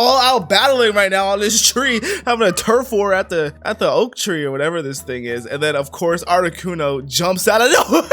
all out battling right now on this tree, having a turf war at the oak tree or whatever this thing is. And then of course Articuno jumps out of nowhere.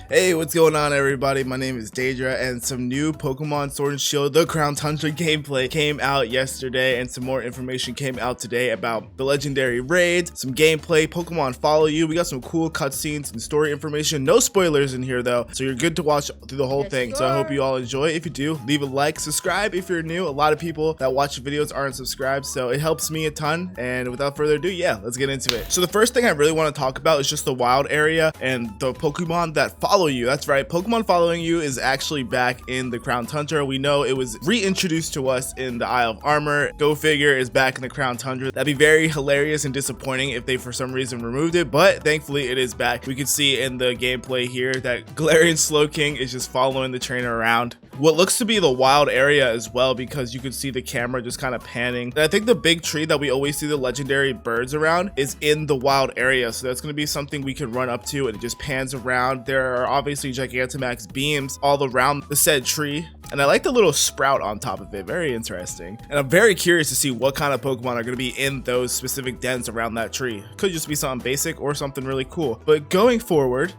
Hey, what's going on everybody? My name is Daedra, and some new Pokemon Sword and Shield The Crown Tundra gameplay came out yesterday, and some more information came out today about the legendary raids, some gameplay, Pokemon Follow You. We got some cool cutscenes and story information. No spoilers in here though, so you're good to watch through the whole thing. So I hope you all enjoy. If you do, leave a like, subscribe if you're new. A lot of people that watch videos aren't subscribed, so it helps me a ton. And without further ado, yeah, let's get into it. So the first thing I really want to talk about is just the wild area and the Pokemon that follow you. That's right, Pokemon Following You is actually back in the Crown Tundra. We know it was reintroduced to us in the Isle of Armor. Go figure, is back in the Crown Tundra. That'd be very hilarious and disappointing if they for some reason removed it, but thankfully it is back. We can see in the gameplay here that Galarian Slowking is just following the trainer around what looks to be the wild area as well, because you can see the camera just kind of panning. And I think the big tree that we always see the legendary birds around is in the wild area, so that's going to be something we can run up to, and it just pans around. There are obviously Gigantamax beams all around the said tree, and I like the little sprout on top of it. Very interesting, and I'm very curious to see what kind of Pokemon are going to be in those specific dens around that tree. Could just be something basic or something really cool. But going forward,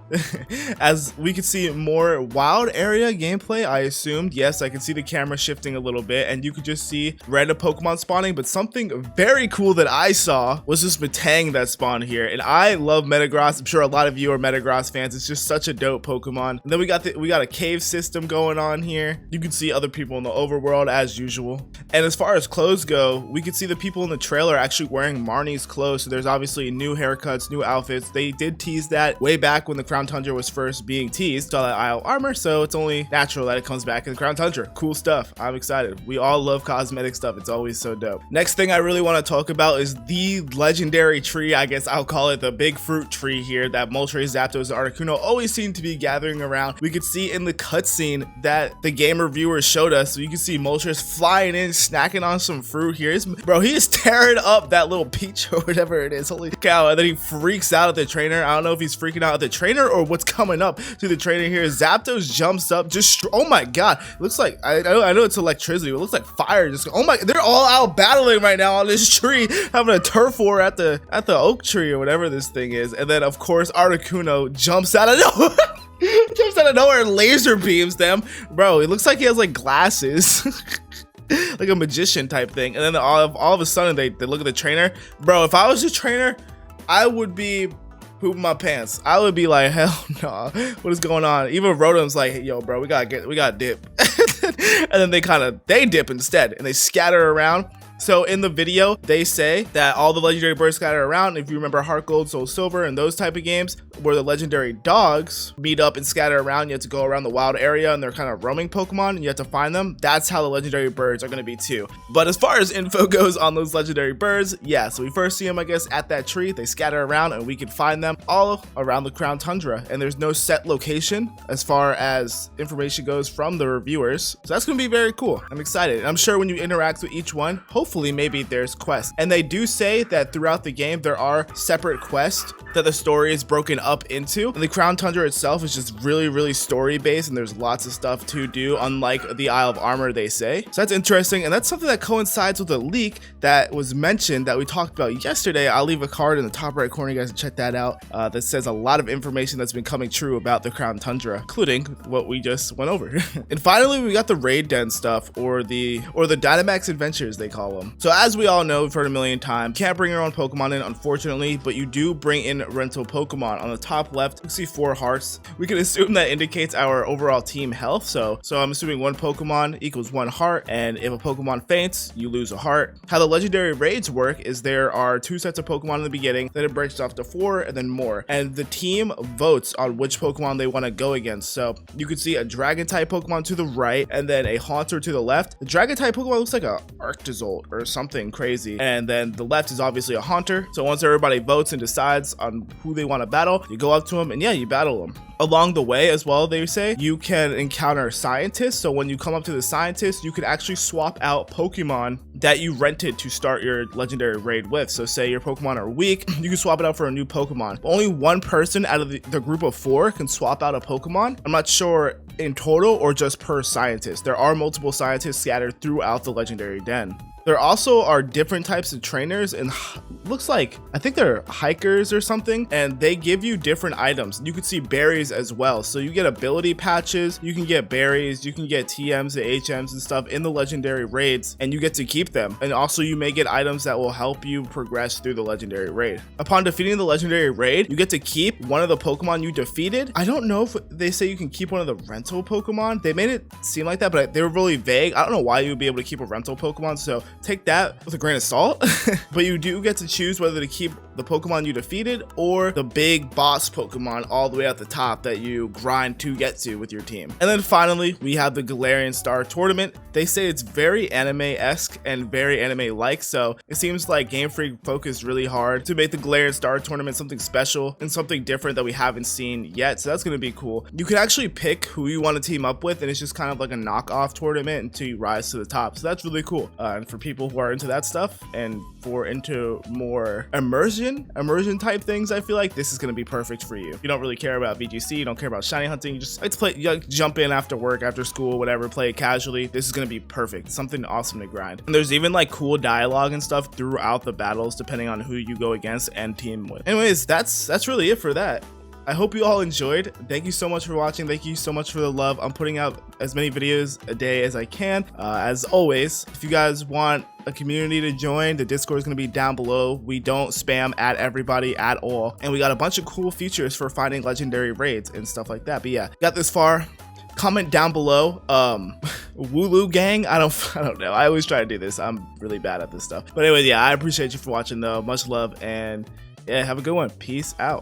as we can see more wild area gameplay, I assumed, yes, I can see the camera shifting a little bit, and you could just see random Pokemon spawning. But something very cool that I saw was this METANG that spawned here, and I love Metagross. I'm sure a lot of you are Metagross fans. It's just such a dope Pokemon. And then we got a cave system going on here. You can see other people in the overworld as usual. And as far as clothes go, we can see the people in the trailer actually wearing Marnie's clothes. So there's obviously new haircuts, new outfits. They did tease that way back when the Crown Tundra was first being teased, saw that Isle of Armor, so it's only natural that it comes back in the Crown Tundra. Cool stuff. I'm excited. We all love cosmetic stuff. It's always so dope. Next thing I really want to talk about is the legendary tree. I guess I'll call it the big fruit tree here that Moltres, Zapdos, and Articuno always seem to be gathering around. We could see in the cutscene that the game reviewers showed us, so you can see Moltres flying in, snacking on some fruit here. Bro, he is tearing up that little peach or whatever it is. Holy cow. And then he freaks out at the trainer. I don't know if he's freaking out at the trainer or what's coming up to the trainer here. Zapdos jumps up, just, oh my god, it looks like, I know it's electricity, but it looks like fire. Just, oh my, they're all out battling right now on this tree, having a turf war at the oak tree or whatever this thing is. And then of course Articuno jumps out of nowhere. Jumps out of nowhere and laser beams them. Bro, it looks like he has like glasses. Like a magician type thing. And then all of a sudden they look at the trainer. Bro, if I was a trainer, I would be pooping my pants. I would be like, hell no, what is going on? Even Rotom's like, hey, yo bro, we gotta dip. And then they dip instead and they scatter around. So in the video, they say that all the legendary birds scatter around. If you remember Heart Gold, Soul Silver, and those type of games where the legendary dogs meet up and scatter around, you have to go around the wild area and they're kind of roaming Pokemon and you have to find them. That's how the legendary birds are going to be too. But as far as info goes on those legendary birds, yeah, so we first see them, I guess, at that tree. They scatter around and we can find them all around the Crown Tundra. And there's no set location as far as information goes from the reviewers. So that's going to be very cool. I'm excited. And I'm sure when you interact with each one, hopefully maybe there's quests. And they do say that throughout the game there are separate quests that the story is broken up into, and the Crown Tundra itself is just really story based, and there's lots of stuff to do, unlike the Isle of Armor, they say. So that's interesting, and that's something that coincides with a leak that was mentioned that we talked about yesterday. I'll leave a card in the top right corner, you guys can check that out, that says a lot of information that's been coming true about the Crown Tundra, including what we just went over. And finally we got the raid den stuff, or the Dynamax adventures they call them. So as we all know, we've heard a million times, you can't bring your own Pokemon in, unfortunately, but you do bring in rental Pokemon. On the top left, you can see 4 hearts. We can assume that indicates our overall team health. So I'm assuming 1 Pokemon equals 1 heart, and if a Pokemon faints, you lose a heart. How the legendary raids work is there are 2 sets of Pokemon in the beginning, then it breaks off to 4 and then more. And the team votes on which Pokemon they want to go against. So you can see a Dragon type Pokemon to the right, and then a Haunter to the left. The Dragon type Pokemon looks like a Arctozolt or something crazy. And then the left is obviously a Haunter. So once everybody votes and decides on who they want to battle, you go up to them and yeah, you battle them. Along the way as well, they say you can encounter scientists. So when you come up to the scientists, you can actually swap out Pokemon that you rented to start your legendary raid with. So say your Pokemon are weak, you can swap it out for a new Pokemon. Only one person out of the group of 4 can swap out a Pokemon. I'm not sure in total or just per scientist? There are multiple scientists scattered throughout the legendary den. There also are different types of trainers, and looks like, I think they're hikers or something, and they give you different items. You can see berries as well. So you get ability patches, you can get berries, you can get TMs and HMs and stuff in the legendary raids, and you get to keep them. And also you may get items that will help you progress through the legendary raid. Upon defeating the legendary raid, you get to keep one of the Pokemon you defeated. I don't know if they say you can keep one of the rental Pokemon. They made it seem like that, but they were really vague. I don't know why you would be able to keep a rental Pokemon, so take that with a grain of salt. But you do get to choose whether to keep the Pokemon you defeated or the big boss Pokemon all the way at the top that you grind to get to with your team. And then finally, we have the Galarian Star Tournament. They say it's very anime-esque and very anime-like, so it seems like Game Freak focused really hard to make the Galarian Star Tournament something special and something different that we haven't seen yet, so that's going to be cool. You can actually pick who you want to team up with, and it's just kind of like a knockoff tournament until you rise to the top, so that's really cool. And for people who are into that stuff and for into more immersion type things, I feel like this is going to be perfect for you. You don't really care about VGC, you don't care about shiny hunting, you just like to play, you like, jump in after work, after school, whatever, play it casually. This is going to be perfect, something awesome to grind. And there's even like cool dialogue and stuff throughout the battles depending on who you go against and team with. Anyways, that's really it for that. I hope you all enjoyed. Thank you so much for watching. Thank you so much for the love. I'm putting out as many videos a day as I can. As always, if you guys want a community to join, the Discord is going to be down below. We don't spam at everybody at all. And we got a bunch of cool features for finding legendary raids and stuff like that. But yeah, got this far. Comment down below. Wooloo gang. I don't know. I always try to do this. I'm really bad at this stuff. But anyway, yeah, I appreciate you for watching though. Much love, and yeah, have a good one. Peace out.